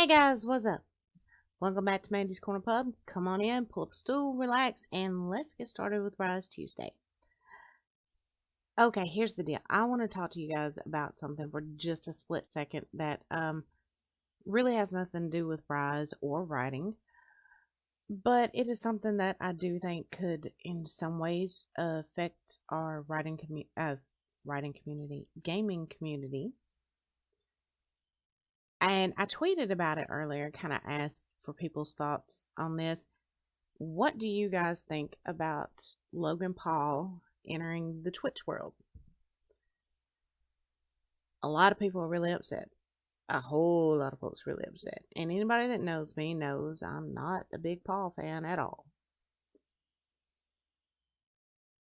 Hey guys, what's up? Welcome back to Mandy's Corner Pub. Come on in, pull up a stool, relax, and let's get started with Rise Tuesday. Okay, here's the deal. I want to talk to you guys about something for just a split second that really has nothing to do with Rise or writing, but it is something that I do think could, in some ways, affect our writing community, gaming community. And I tweeted about it earlier, kind of asked for people's thoughts on this. What do you guys think about Logan Paul entering the Twitch world? A lot of people are really upset. A whole lot of folks really upset. And anybody that knows me knows I'm not a big Paul fan at all.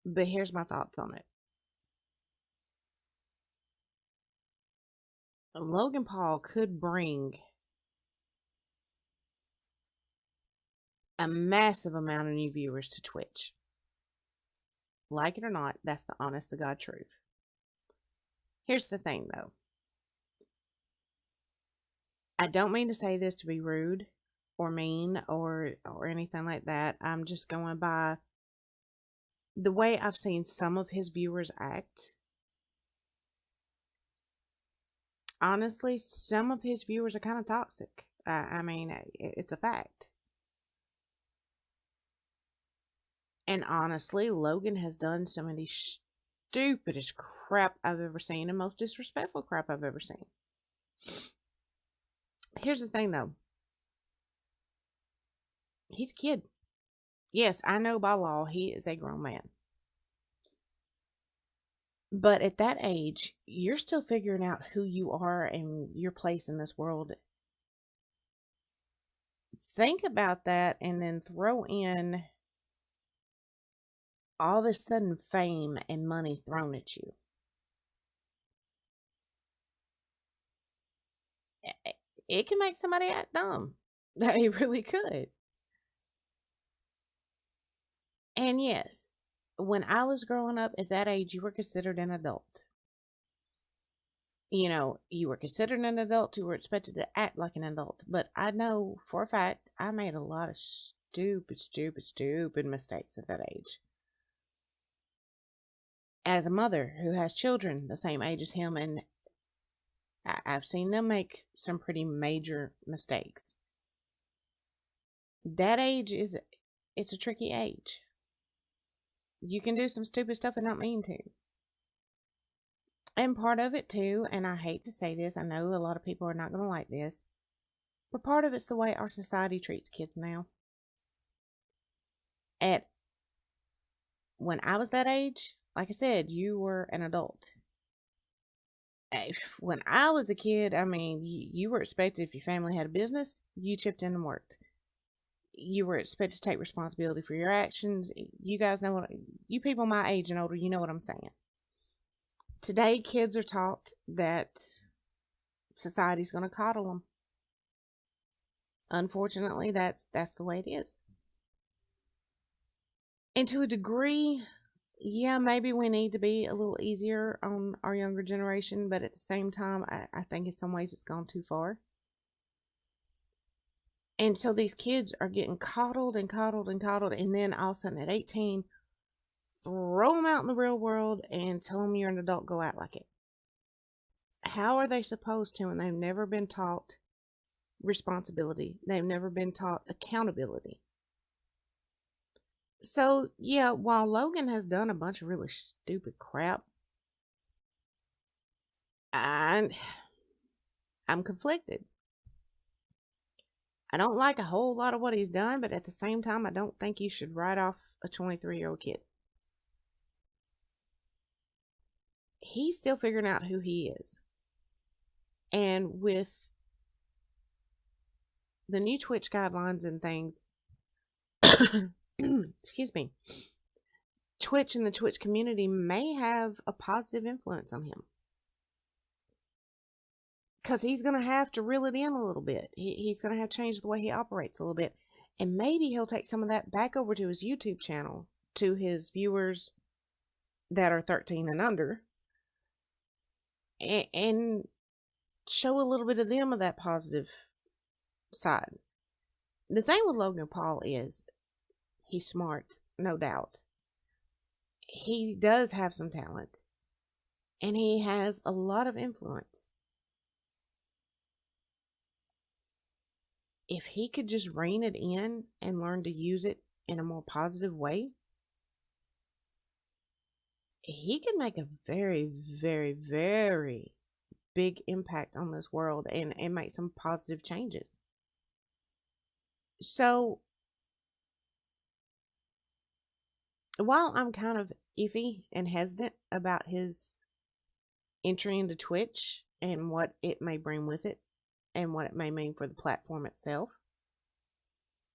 But here's my thoughts on it. Logan Paul could bring a massive amount of new viewers to Twitch. Like it or not, that's the honest to God truth. Here's the thing though. I don't mean to say this to be rude or mean or anything like that. I'm just going by the way I've seen some of his viewers act. Honestly, some of his viewers are kind of toxic. It's a fact. And honestly, Logan has done some of the stupidest crap I've ever seen and most disrespectful crap I've ever seen. Here's the thing though. He's a kid. Yes, I know by law he is a grown man. But at that age, you're still figuring out who you are and your place in this world. Think about that and then throw in all this sudden fame and money thrown at you. It can make somebody act dumb. It really could. And yes, when I was growing up at that age, you were considered an adult. You were considered an adult, you were expected to act like an adult. But I know for a fact I made a lot of stupid mistakes at that age. As a mother who has children the same age as him, and I've seen them make some pretty major mistakes. That age it's a tricky age. You can do some stupid stuff and not mean to. And part of it too, and I hate to say this, I know a lot of people are not going to like this, but part of it's the way our society treats kids now. When I was that age, like I said, you were an adult. When I was a kid, you were expected, if your family had a business, you chipped in and worked. You were expected to take responsibility for your actions. You guys know you people my age and older, you know what I'm saying. Today, kids are taught that society's going to coddle them. Unfortunately, that's the way it is. And to a degree, yeah, maybe we need to be a little easier on our younger generation, but at the same time, I think in some ways it's gone too far. And so these kids are getting coddled and coddled and coddled, and then all of a sudden at 18, throw them out in the real world and tell them you're an adult, go out like it. How are they supposed to when they've never been taught responsibility? They've never been taught accountability. So, yeah, while Logan has done a bunch of really stupid crap, I'm conflicted. I don't like a whole lot of what he's done, but at the same time, I don't think you should write off a 23-year-old kid. He's still figuring out who he is. And with the new Twitch guidelines and things, excuse me, Twitch and the Twitch community may have a positive influence on him. Because he's going to have to reel it in a little bit. He's going to have to change the way he operates a little bit. And maybe he'll take some of that back over to his YouTube channel, to his viewers that are 13 and under, and show a little bit of them of that positive side. The thing with Logan Paul is he's smart, no doubt. He does have some talent, and he has a lot of influence. If he could just rein it in and learn to use it in a more positive way, he can make a very, very, very big impact on this world and make some positive changes. So while I'm kind of iffy and hesitant about his entry into Twitch and what it may bring with it and what it may mean for the platform itself,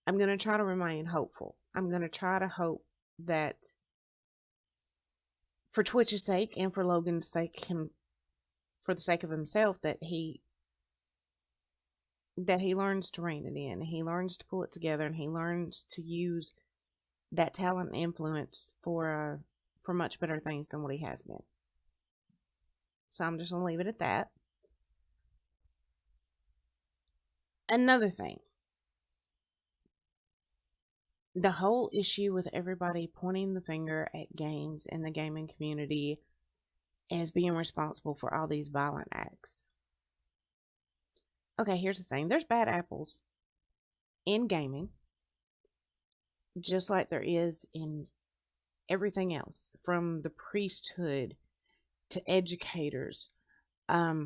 I'm going to try to remain hopeful. I'm going to try to hope that for Twitch's sake and for Logan's sake, for the sake of himself, that he learns to rein it in. He learns to pull it together, and he learns to use that talent and influence for much better things than what he has been. So I'm just going to leave it at that. Another thing, the whole issue with everybody pointing the finger at games and the gaming community as being responsible for all these violent acts. Okay, here's the thing. There's bad apples in gaming, just like there is in everything else, from the priesthood to educators, to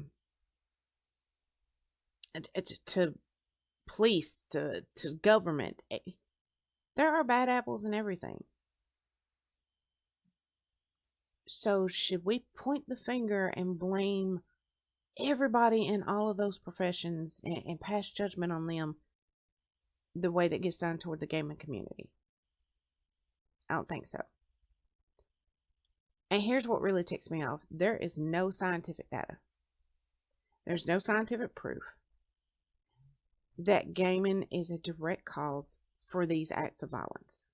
police, to government. There are bad apples in everything. So should we point the finger and blame everybody in all of those professions and pass judgment on them the way that gets done toward the gaming community? I don't think so. And here's what really ticks me off. There is no scientific data. There's no scientific proof that gaming is a direct cause for these acts of violence.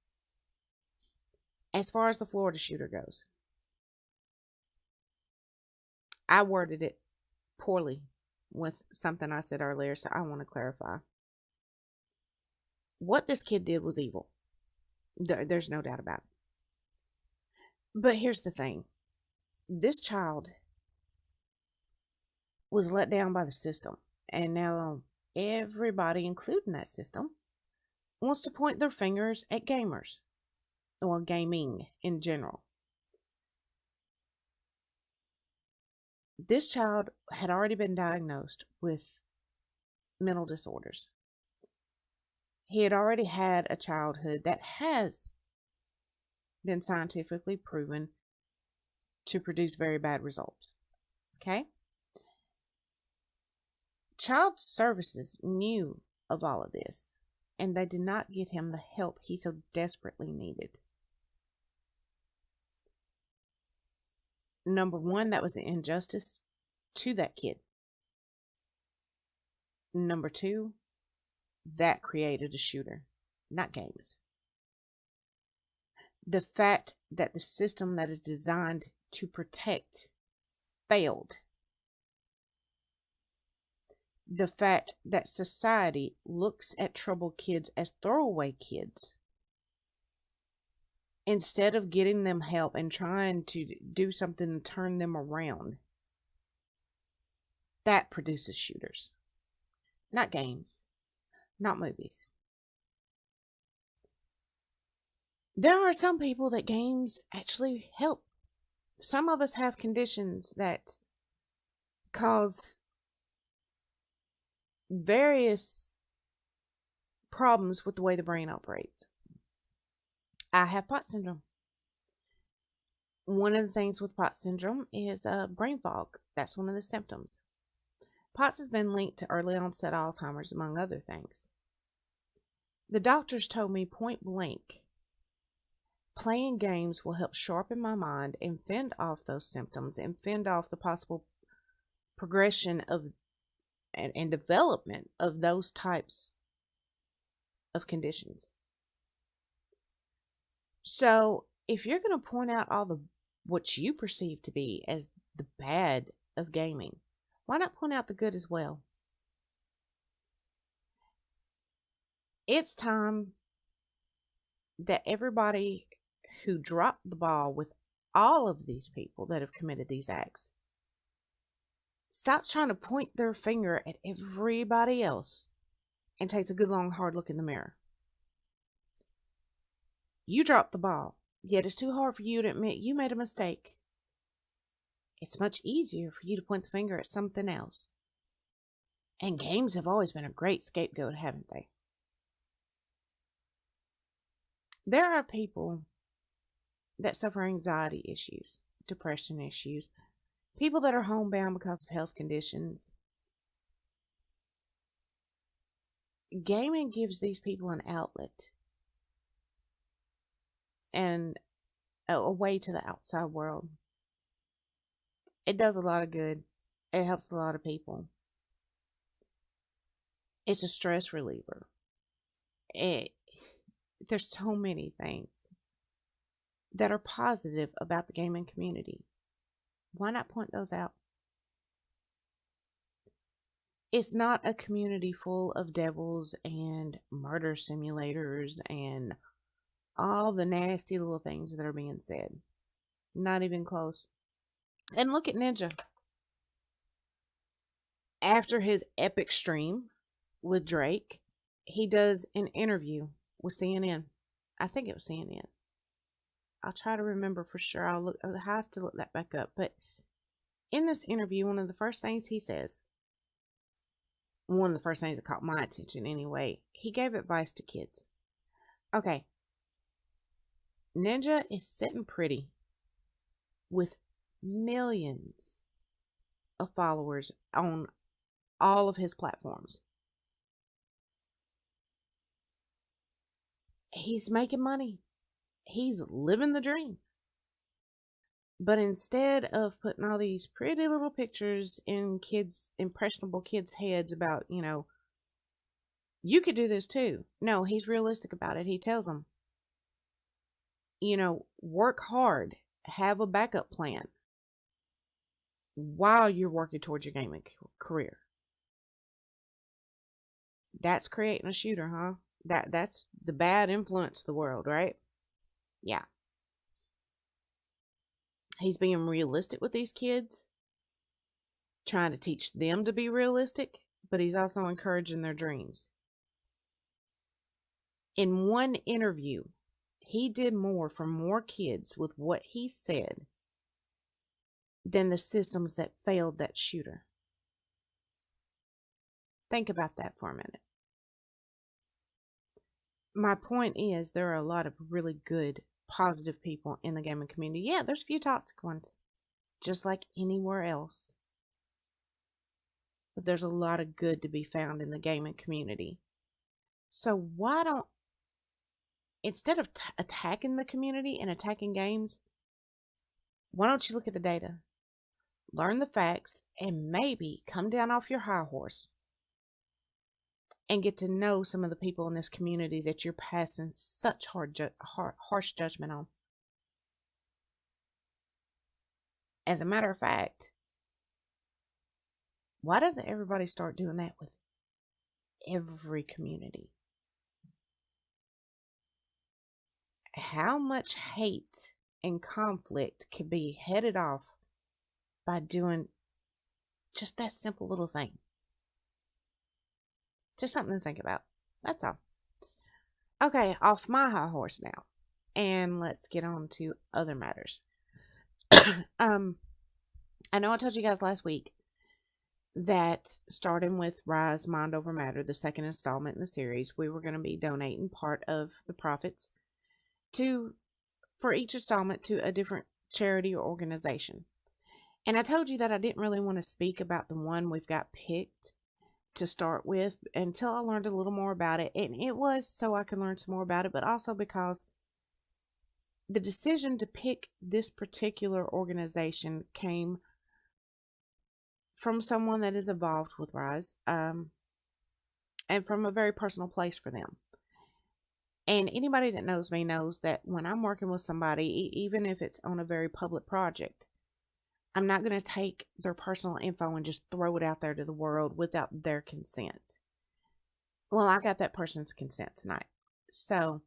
As far as the Florida shooter goes, I worded it poorly with something I said earlier, so I want to clarify. What this kid did was evil. There's no doubt about it. But here's the thing. This child was let down by the system, and now everybody, including that system, wants to point their fingers at gamers. Well, gaming in general. This child had already been diagnosed with mental disorders. He had already had a childhood that has been scientifically proven to produce very bad results. Okay? Child services knew of all of this, and they did not get him the help he so desperately needed. Number one, that was an injustice to that kid. Number two, that created a shooter, not games. The fact that the system that is designed to protect failed. The fact that society looks at troubled kids as throwaway kids instead of getting them help and trying to do something to turn them around. That produces shooters. Not games. Not movies. There are some people that games actually help. Some of us have conditions that cause various problems with the way the brain operates. I have POTS syndrome. One of the things with POTS syndrome is brain fog. That's one of the symptoms. POTS has been linked to early onset Alzheimer's, among other things. The doctors told me point blank, playing games will help sharpen my mind and fend off those symptoms and fend off the possible progression of and development of those types of conditions. So if you're going to point out all the what you perceive to be as the bad of gaming, why not point out the good as well? It's time that everybody who dropped the ball with all of these people that have committed these acts stops trying to point their finger at everybody else and takes a good long hard look in the mirror. You dropped the ball, yet it's too hard for you to admit you made a mistake. It's much easier for you to point the finger at something else. And games have always been a great scapegoat, haven't they? There are people that suffer anxiety issues, depression issues, people that are homebound because of health conditions. Gaming gives these people an outlet and a way to the outside world. It does a lot of good. It helps a lot of people. It's a stress reliever. There's so many things that are positive about the gaming community. Why not point those out? It's not a community full of devils and murder simulators and all the nasty little things that are being said. Not even close. And look at Ninja. After his epic stream with Drake, he does an interview with CNN. I think it was CNN. I'll try to remember for sure. I'll have to look that back up. But in this interview, one of the first things he says, one of the first things that caught my attention anyway, he gave advice to kids. Okay. Ninja is sitting pretty with millions of followers on all of his platforms. He's making money. He's living the dream. But instead of putting all these pretty little pictures in impressionable kids' heads about, you could do this too. No, he's realistic about it. He tells them, work hard, have a backup plan while you're working towards your gaming career. That's creating a shooter, huh? That's the bad influence of the world, right? Yeah. He's being realistic with these kids, trying to teach them to be realistic, but he's also encouraging their dreams. In one interview, he did more for more kids with what he said than the systems that failed that shooter. Think about that for a minute. My point is, there are a lot of really good, positive people in the gaming community. Yeah, there's a few toxic ones, just like anywhere else. But there's a lot of good to be found in the gaming community. So why don't, instead of attacking the community and attacking games, why don't you look at the data, learn the facts, and maybe come down off your high horse and get to know some of the people in this community that you're passing such harsh judgment on. As a matter of fact, why doesn't everybody start doing that with every community? How much hate and conflict can be headed off by doing just that simple little thing? Just something to think about. That's all. Okay, off my high horse now. And let's get on to other matters. I know I told you guys last week that starting with Rise Mind Over Matter, the second installment in the series, we were going to be donating part of the profits for each installment to a different charity or organization. And I told you that I didn't really want to speak about the one we've got picked to start with until I learned a little more about it. And it was so I could learn some more about it, but also because the decision to pick this particular organization came from someone that is involved with Rise, and from a very personal place for them. And anybody that knows me knows that when I'm working with somebody, even if it's on a very public project, I'm not going to take their personal info and just throw it out there to the world without their consent. Well, I got that person's consent tonight. So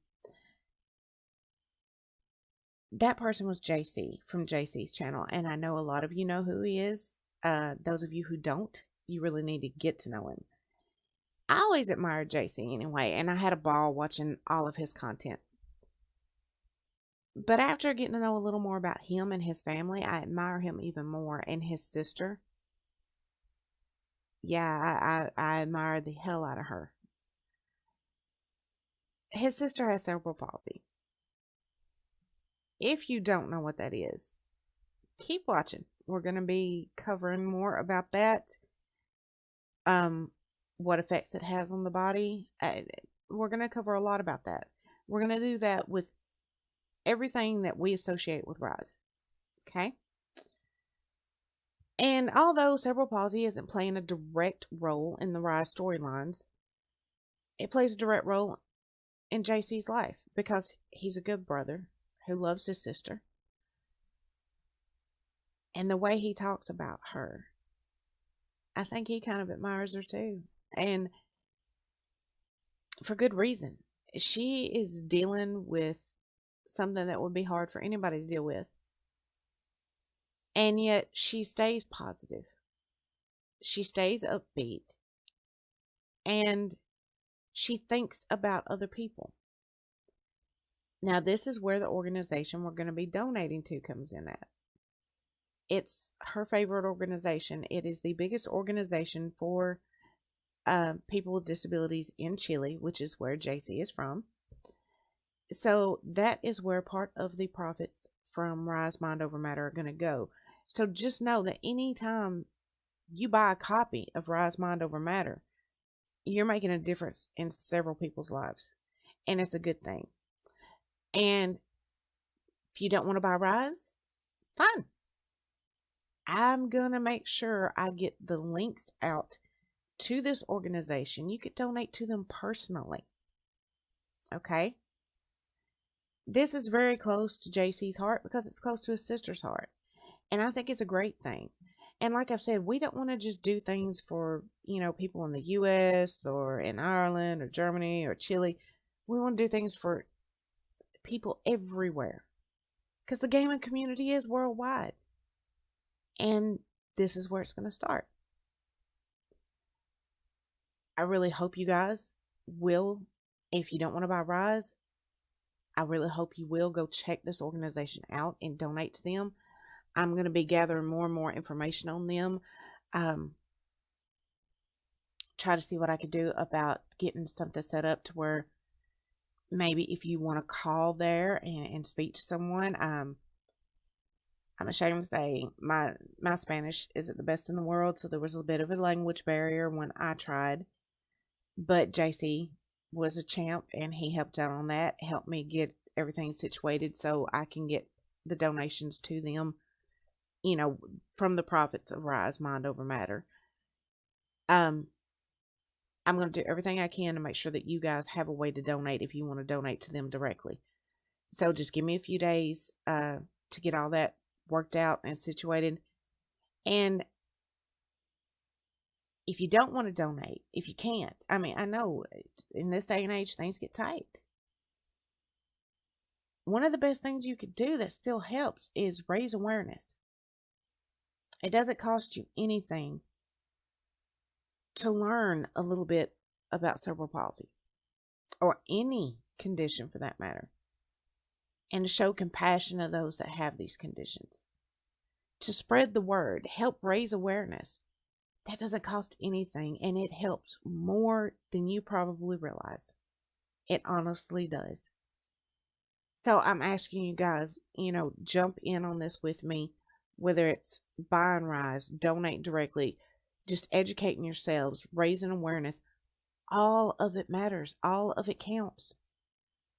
that person was JC from JC's channel, and I know a lot of you know who he is. Those of you who don't, you really need to get to know him. I always admired JC anyway, and I had a ball watching all of his content. But after getting to know a little more about him and his family, I admire him even more. And his sister, yeah, I admire the hell out of her. His sister has cerebral palsy. If you don't know what that is, keep watching. We're going to be covering more about that, what effects it has on the body. We're going to cover a lot about that. We're going to do that with everything that we associate with Rise. Okay? And although cerebral palsy isn't playing a direct role in the Rise storylines, it plays a direct role in JC's life because he's a good brother who loves his sister. And the way he talks about her, I think he kind of admires her too. And for good reason. She is dealing with something that would be hard for anybody to deal with. And yet she stays positive. She stays upbeat. And she thinks about other people. Now, this is where the organization we're going to be donating to comes in at. It's her favorite organization. It is the biggest organization for people with disabilities in Chile, which is where JC is from. So that is where part of the profits from Rise Mind Over Matter are going to go. So just know that anytime you buy a copy of Rise Mind Over Matter, you're making a difference in several people's lives. And it's a good thing. And if you don't want to buy Rise, fine. I'm going to make sure I get the links out to this organization. You could donate to them personally. Okay? This is very close to JC's heart because it's close to his sister's heart. And I think it's a great thing. And like I've said, we don't want to just do things for, people in the US or in Ireland or Germany or Chile. We want to do things for people everywhere. Because the gaming community is worldwide. And this is where it's going to start. I really hope you guys will, if you don't want to buy Rise, I really hope you will go check this organization out and donate to them. I'm going to be gathering more and more information on them. Try to see what I could do about getting something set up to where maybe if you want to call there and speak to someone, I'm ashamed to say my Spanish isn't the best in the world, so there was a bit of a language barrier when I tried. But JC was a champ, and he helped out on that, helped me get everything situated so I can get the donations to them, from the profits of Rise Mind Over Matter. I'm going to do everything I can to make sure that you guys have a way to donate if you want to donate to them directly. So just give me a few days to get all that worked out and situated. And if you don't want to donate, if you can't, I know in this day and age, things get tight. One of the best things you could do that still helps is raise awareness. It doesn't cost you anything to learn a little bit about cerebral palsy or any condition for that matter, and to show compassion to those that have these conditions. To spread the word, help raise awareness. That doesn't cost anything, and it helps more than you probably realize. It honestly does. So I'm asking you guys, jump in on this with me, whether it's buying Rise, donate directly, just educating yourselves, raising awareness. All of it matters. All of it counts.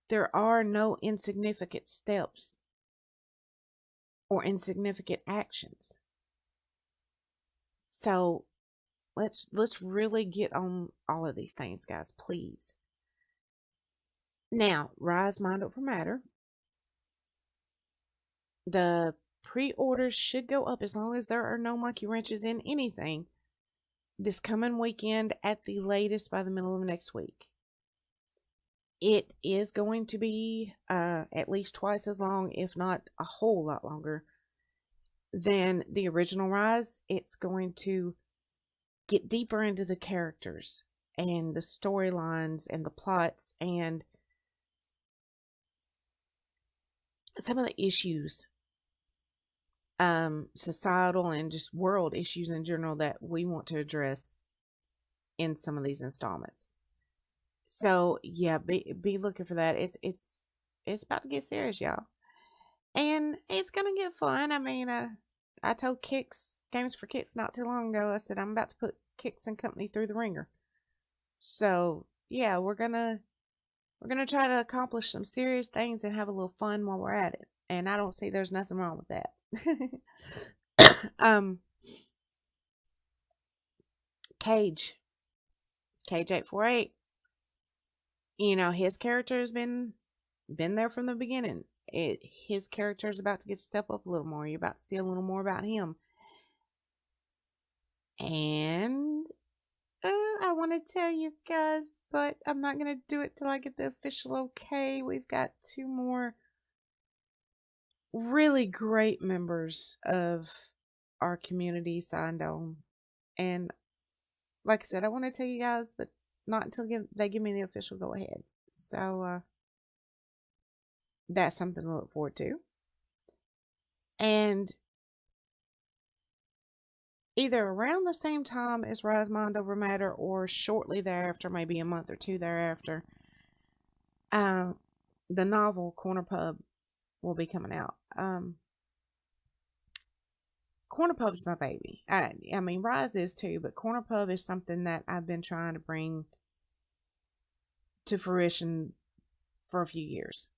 There are no insignificant steps or insignificant actions. So let's really get on all of these things, guys, please. Now, Rise Mind Over Matter. The pre-orders should go up as long as there are no monkey wrenches in anything. this coming weekend at the latest by the middle of next week. It is going to be at least twice as long, if not a whole lot longer, than the original Rise. It's going to get deeper into the characters and the storylines and the plots and some of the issues, societal and just world issues in general that we want to address in some of these installments. So yeah, be looking for that. It's about to get serious, y'all, and it's gonna get fun. I mean, I told Kicks Games for Kicks not too long ago. I said I'm about to put Kicks and Company through the ringer. So yeah, we're gonna try to accomplish some serious things and have a little fun while we're at it. And I don't see there's nothing wrong with that. um, Cage 848. You know, his character has been there from the beginning. His character is about to get to step up a little more. You're about to see a little more about him. And I want to tell you guys, but I'm not going to do it till I get the official okay. We've got 2 more really great members of our community signed on. And like I said, I want to tell you guys, but not until they give me the official go ahead. So that's something to look forward to. And either around the same time as Rise Mind Over Matter or shortly thereafter, maybe a month or 2 thereafter, the novel Corner Pub will be coming out. Corner Pub's my baby. I mean, Rise is too, but Corner Pub is something that I've been trying to bring to fruition for a few years.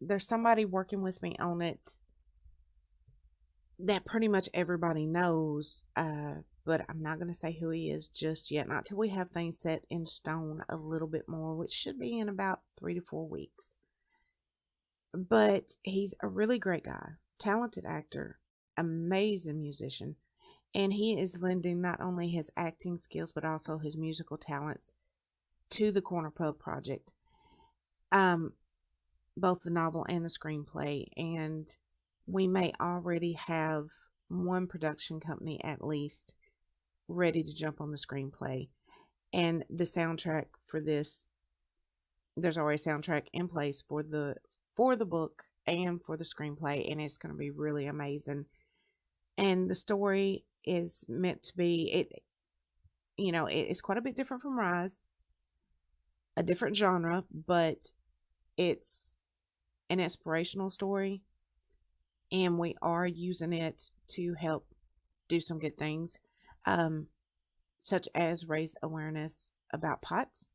There's somebody working with me on it that pretty much everybody knows, but I'm not going to say who he is just yet, not till we have things set in stone a little bit more, which should be in about 3 to 4 weeks. But he's a really great guy, talented actor, amazing musician, and he is lending not only his acting skills but also his musical talents to the Corner Pub project, both the novel and the screenplay. And we may already have one production company at least ready to jump on the screenplay. And the soundtrack for this, there's already a soundtrack in place for the book and for the screenplay, and it's going to be really amazing. And the story is meant to be, it's quite a bit different from Rise, a different genre, but it's an inspirational story, and we are using it to help do some good things, such as raise awareness about POTS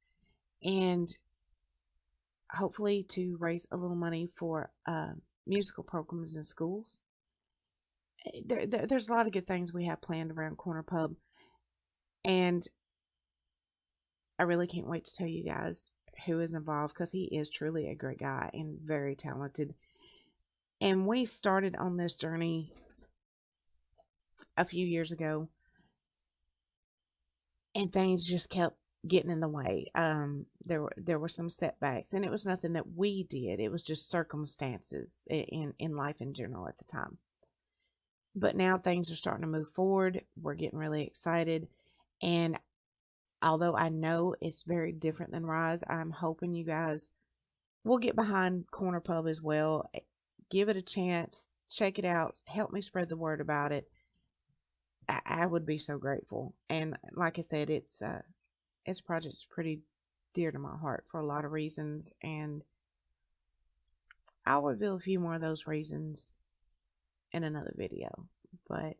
and hopefully to raise a little money for musical programs in schools. There's a lot of good things we have planned around Corner Pub, and I really can't wait to tell you guys who is involved, because he is truly a great guy and very talented. And we started on this journey a few years ago, and things just kept getting in the way. There were some setbacks, and it was nothing that we did. It was just circumstances in life in general at the time. But now things are starting to move forward. We're getting really excited, and although I know it's very different than Rise, I'm hoping you guys will get behind Corner Pub as well. Give it a chance. Check it out. Help me spread the word about it. I would be so grateful. And like I said, it's a project that's pretty dear to my heart for a lot of reasons, and I'll reveal a few more of those reasons in another video. But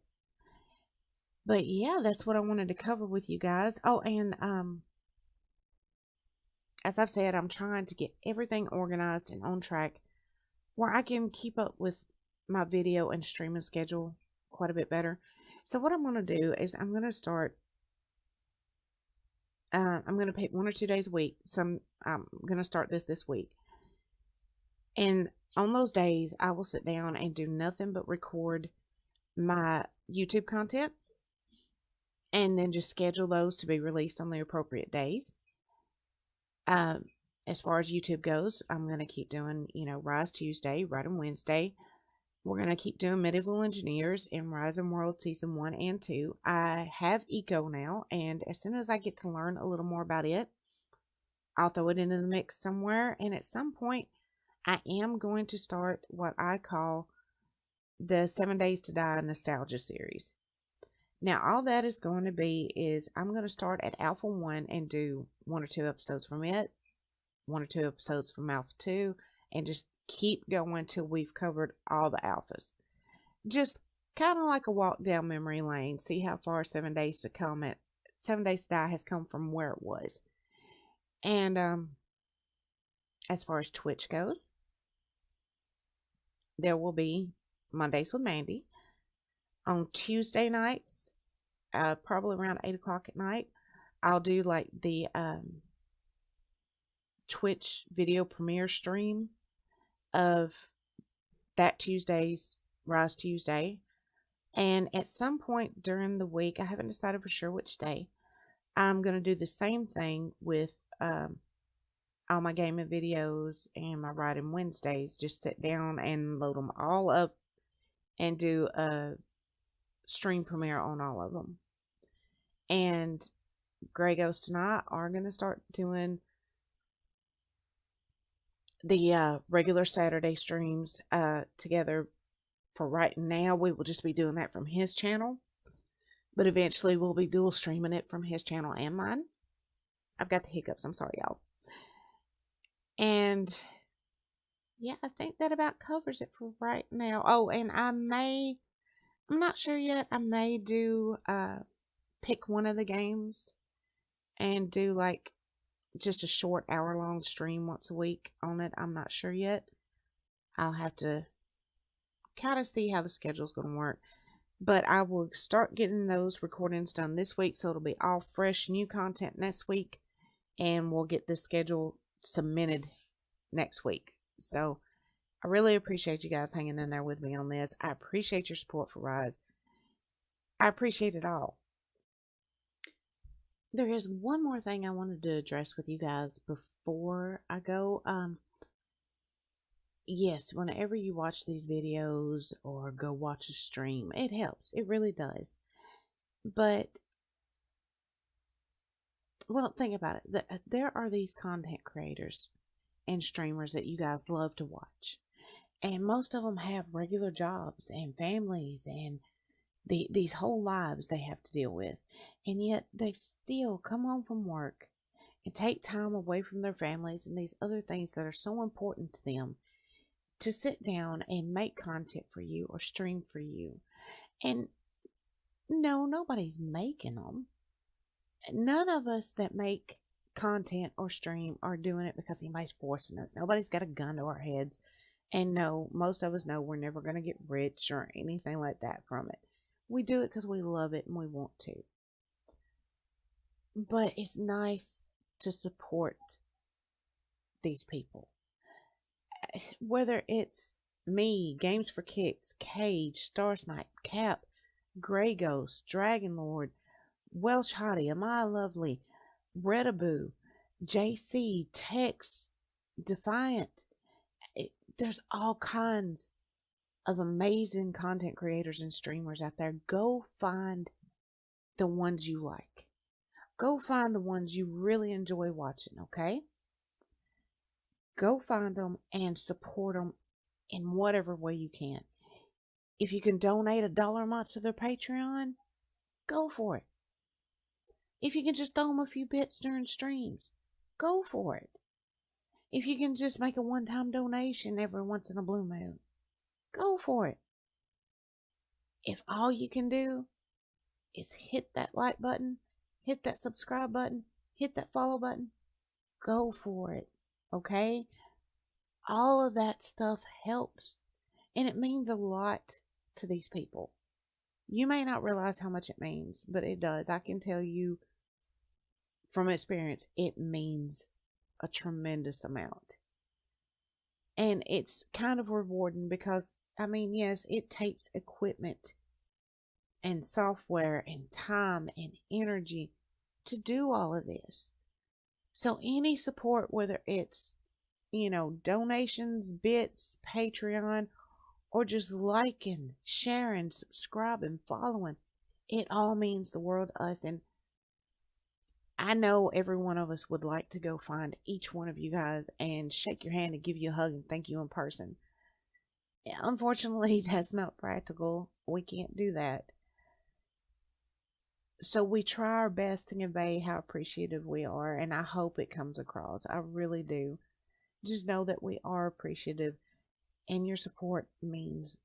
yeah, that's what I wanted to cover with you guys. Oh, and as I've said, I'm trying to get everything organized and on track where I can keep up with my video and streaming schedule quite a bit better. So what I'm going to do is I'm going to start, I'm going to pick 1 or 2 days a week. I'm going to start this week. And on those days, I will sit down and do nothing but record my YouTube content and then just schedule those to be released on the appropriate days. Um, as far as YouTube goes, I'm going to keep doing, Rise Tuesday, Writing Wednesday. We're going to keep doing Medieval Engineers and Rise and World Season 1 and 2. I have Eco now, and as soon as I get to learn a little more about it, I'll throw it into the mix somewhere. And at some point, I am going to start what I call the 7 Days to Die Nostalgia series. Now, all that is going to be is I'm going to start at Alpha 1 and do 1 or 2 episodes from it, 1 or 2 episodes from Alpha 2, and just keep going till we've covered all the alphas. Just kind of like a walk down memory lane, see how far 7 Days to Die has come from where it was. And as far as Twitch goes, there will be Mondays with Mandy. On Tuesday nights, probably around 8 o'clock at night, I'll do like the Twitch video premiere stream of that Tuesday's Rise Tuesday. And at some point during the week, I haven't decided for sure which day, I'm going to do the same thing with all my gaming videos and my Writing Wednesdays. Just sit down and load them all up and do a stream premiere on all of them. And Grey Ghost and I are going to start doing the regular Saturday streams together. For right now, we will just be doing that from his channel, but eventually we'll be dual streaming it from his channel and mine. I've got the hiccups, I'm sorry, y'all. And yeah, I think that about covers it for right now. Oh, and I'm not sure yet, I may do pick one of the games and do like just a short hour-long stream once a week on it. I'm not sure yet. I'll have to kind of see how the schedule's going to work. But I will start getting those recordings done this week, so it'll be all fresh, new content next week. And we'll get the schedule submitted next week. So I really appreciate you guys hanging in there with me on this. I appreciate your support for Rise. I appreciate it all. There is one more thing I wanted to address with you guys before I go. Yes, whenever you watch these videos or go watch a stream, it helps. It really does. But, well, think about it. There are these content creators and streamers that you guys love to watch. And most of them have regular jobs and families and these whole lives they have to deal with. And yet they still come home from work and take time away from their families and these other things that are so important to them to sit down and make content for you or stream for you. And no, nobody's making them. None of us that make content or stream are doing it because anybody's forcing us. Nobody's got a gun to our heads. And no, most of us know we're never going to get rich or anything like that from it. We do it because we love it and we want to. But it's nice to support these people. Whether it's me, Games for Kicks, Cage, Star Snipe, Cap, Grey Ghost, Dragon Lord, Welsh Hottie, Am I Lovely, Redaboo, JC, Tex, Defiant. There's all kinds of amazing content creators and streamers out there. Go find the ones you like. Go find the ones you really enjoy watching, okay? Go find them and support them in whatever way you can. If you can donate $1 a month to their Patreon, go for it. If you can just throw them a few bits during streams, go for it. If you can just make a one-time donation every once in a blue moon, go for it. If all you can do is hit that like button, hit that subscribe button, hit that follow button, go for it, okay? All of that stuff helps, and it means a lot to these people. You may not realize how much it means, but it does. I can tell you from experience, it means a tremendous amount. And it's kind of rewarding because, I mean, yes, it takes equipment and software and time and energy to do all of this. So any support, whether it's, donations, bits, Patreon, or just liking, sharing, subscribing, following, it all means the world to us. And I know every one of us would like to go find each one of you guys and shake your hand and give you a hug and thank you in person. Unfortunately, that's not practical. We can't do that. So we try our best to convey how appreciative we are, and I hope it comes across. I really do. Just know that we are appreciative, and your support means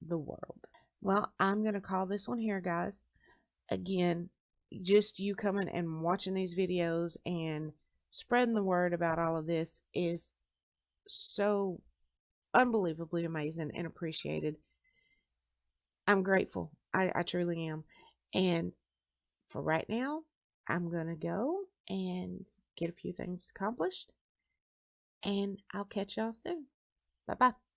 the world. Well, I'm going to call this one here, guys. Again, just you coming and watching these videos and spreading the word about all of this is so unbelievably amazing and appreciated. I'm grateful. I truly am. And for right now, I'm going to go and get a few things accomplished. And I'll catch y'all soon. Bye bye.